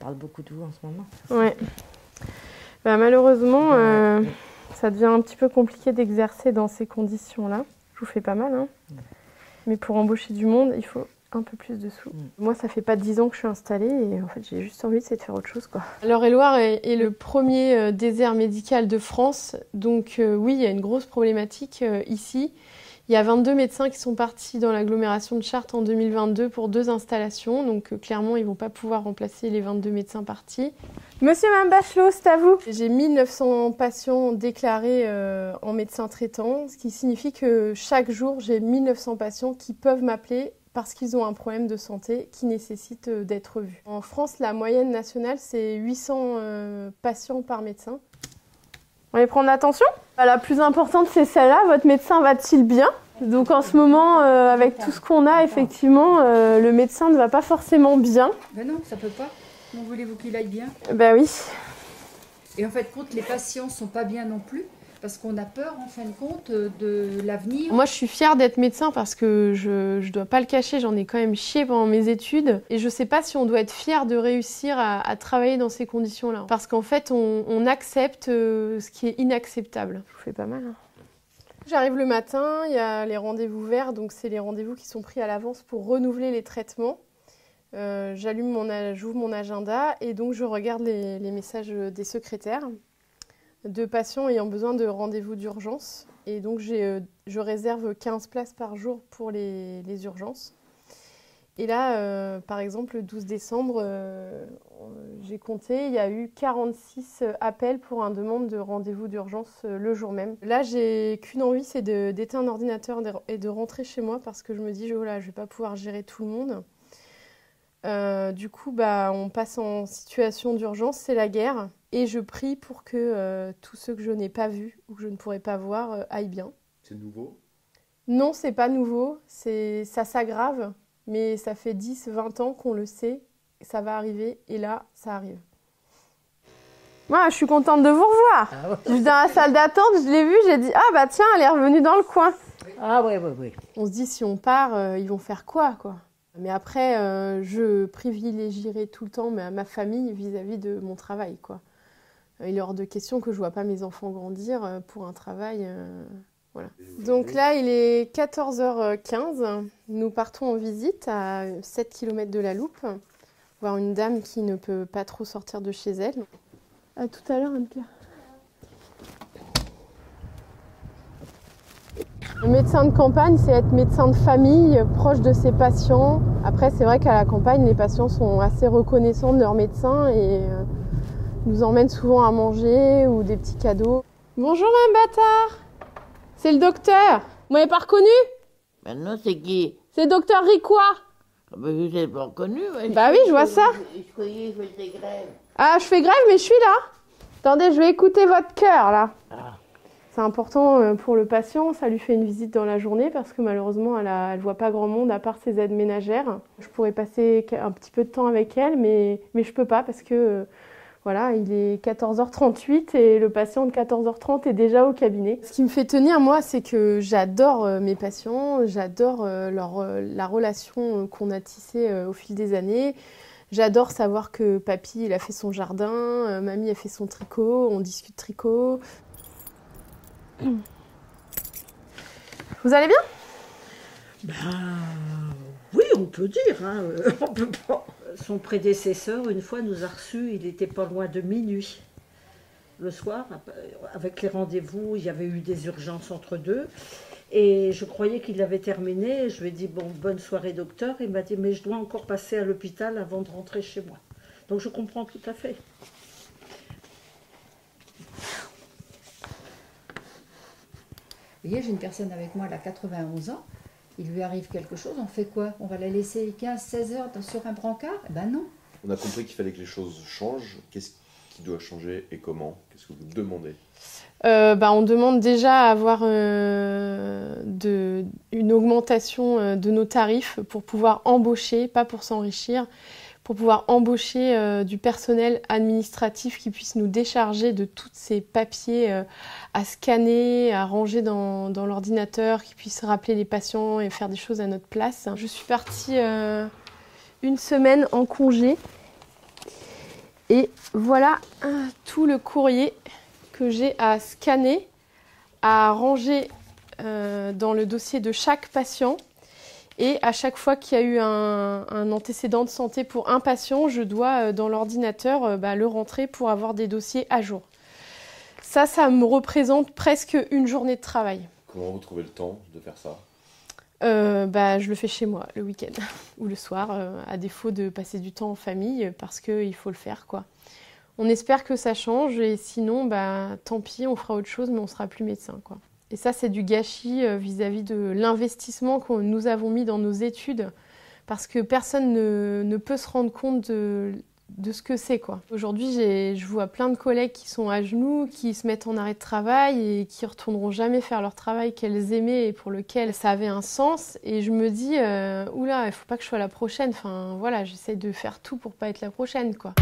parle beaucoup de vous en ce moment. Ouais. Bah, malheureusement, ça devient un petit peu compliqué d'exercer dans ces conditions-là. Je vous fais pas mal, hein. Mais pour embaucher du monde, il faut un peu plus de sous. Moi, ça fait pas 10 ans que je suis installée et en fait, j'ai juste envie de faire autre chose, quoi. L'Eure-et-Loir est le premier désert médical de France. Donc oui, il y a une grosse problématique ici. Il y a 22 médecins qui sont partis dans l'agglomération de Chartres en 2022 pour 2 installations. Donc clairement, ils ne vont pas pouvoir remplacer les 22 médecins partis. Monsieur Mme Bachelot, c'est à vous. J'ai 1900 patients déclarés en médecin traitant, ce qui signifie que chaque jour, j'ai 1900 patients qui peuvent m'appeler parce qu'ils ont un problème de santé qui nécessite d'être vus. En France, la moyenne nationale, c'est 800 patients par médecin. On va y prendre attention. La plus importante, c'est celle-là. Votre médecin va-t-il bien? Donc en ce moment, avec tout ce qu'on a, effectivement, le médecin ne va pas forcément bien. Ben non, ça peut pas. Comment voulez-vous qu'il aille bien? Ben oui. Et en fait, compte, les patients sont pas bien non plus, parce qu'on a peur, en fin de compte, de l'avenir. Moi, je suis fière d'être médecin parce que je dois pas le cacher, j'en ai quand même chié pendant mes études. Et je sais pas si on doit être fier de réussir à travailler dans ces conditions-là. Parce qu'en fait, on accepte ce qui est inacceptable. Je vous fais pas mal, hein. J'arrive le matin, il y a les rendez-vous verts, donc c'est les rendez-vous qui sont pris à l'avance pour renouveler les traitements. J'ouvre mon agenda et donc je regarde les messages des secrétaires de patients ayant besoin de rendez-vous d'urgence. Et donc, je réserve 15 places par jour pour les urgences. Et là, par exemple, le 12 décembre, j'ai compté, il y a eu 46 appels pour une demande de rendez-vous d'urgence le jour même. Là, j'ai qu'une envie, c'est d'éteindre l'ordinateur et de rentrer chez moi parce que je me dis, oh là, je ne vais pas pouvoir gérer tout le monde. Du coup, on passe en situation d'urgence, c'est la guerre. Et je prie pour que tous ceux que je n'ai pas vus ou que je ne pourrai pas voir aillent bien. C'est nouveau? Non, c'est pas nouveau. Ça s'aggrave, mais ça fait 10, 20 ans qu'on le sait. Ça va arriver et là, ça arrive. Moi, je suis contente de vous revoir. Ah ouais. Je suis dans la salle d'attente, je l'ai vue, j'ai dit « Ah bah tiens, elle est revenue dans le coin. » Ah oui. On se dit, si on part, ils vont faire quoi? Mais après, je privilégierai tout le temps ma famille vis-à-vis de mon travail, quoi. Il est hors de question que je ne vois pas mes enfants grandir pour un travail. Voilà. Donc là, il est 14h15. Nous partons en visite à 7 km de la Loupe, voir une dame qui ne peut pas trop sortir de chez elle. À tout à l'heure, Anne-Claire. Le médecin de campagne, c'est être médecin de famille, proche de ses patients. Après, c'est vrai qu'à la campagne, les patients sont assez reconnaissants de leur médecin et nous emmènent souvent à manger ou des petits cadeaux. Bonjour, Mme Bâtard. C'est le docteur. Vous m'avez pas reconnu? Maintenant, c'est qui? C'est le docteur Ricois. Ah ben, je l'ai pas reconnu. Bah oui, je vois ça. Je croyais qu'il faisait grève. Ah, je fais grève, mais je suis là. Attendez, je vais écouter votre cœur, là. Ah. C'est important pour le patient, ça lui fait une visite dans la journée parce que malheureusement, elle ne voit pas grand monde à part ses aides ménagères. Je pourrais passer un petit peu de temps avec elle, mais je ne peux pas parce que voilà, il est 14h38 et le patient de 14h30 est déjà au cabinet. Ce qui me fait tenir, moi, c'est que j'adore mes patients, j'adore la relation qu'on a tissée au fil des années. J'adore savoir que papy, il a fait son jardin, mamie a fait son tricot, on discute tricot. Vous allez bien? Oui, on peut dire. Hein. On peut pas. Son prédécesseur, une fois, nous a reçus, il était pas loin de minuit. Le soir, avec les rendez-vous, il y avait eu des urgences entre deux. Et je croyais qu'il avait terminé. Je lui ai dit, bon, bonne soirée, docteur. Il m'a dit, mais je dois encore passer à l'hôpital avant de rentrer chez moi. Donc je comprends tout à fait. Vous voyez, j'ai une personne avec moi, elle a 91 ans. Il lui arrive quelque chose, on fait quoi? On va la laisser 15-16 heures sur un brancard? Eh ben non. On a compris qu'il fallait que les choses changent. Qu'est-ce qui doit changer et comment? Qu'est-ce que vous demandez? On demande déjà à avoir une augmentation de nos tarifs pour pouvoir embaucher, pas pour s'enrichir, pour pouvoir embaucher du personnel administratif qui puisse nous décharger de tous ces papiers à scanner, à ranger dans l'ordinateur, qui puisse rappeler les patients et faire des choses à notre place. Je suis partie une semaine en congé Et voilà tout le courrier que j'ai à scanner, à ranger dans le dossier de chaque patient. Et à chaque fois qu'il y a eu un antécédent de santé pour un patient, je dois dans l'ordinateur le rentrer pour avoir des dossiers à jour. Ça me représente presque une journée de travail. Comment vous trouvez le temps de faire ça? Je le fais chez moi le week-end ou le soir, à défaut de passer du temps en famille, parce qu'il faut le faire, quoi. On espère que ça change et sinon, tant pis, on fera autre chose, mais on sera plus médecin, quoi. Et ça, c'est du gâchis vis-à-vis de l'investissement que nous avons mis dans nos études, parce que personne ne peut se rendre compte de ce que c'est, quoi. Aujourd'hui, je vois plein de collègues qui sont à genoux, qui se mettent en arrêt de travail et qui retourneront jamais faire leur travail qu'elles aimaient et pour lequel ça avait un sens. Et je me dis, oula, il faut pas que je sois la prochaine. Enfin, voilà, j'essaie de faire tout pour pas être la prochaine, quoi.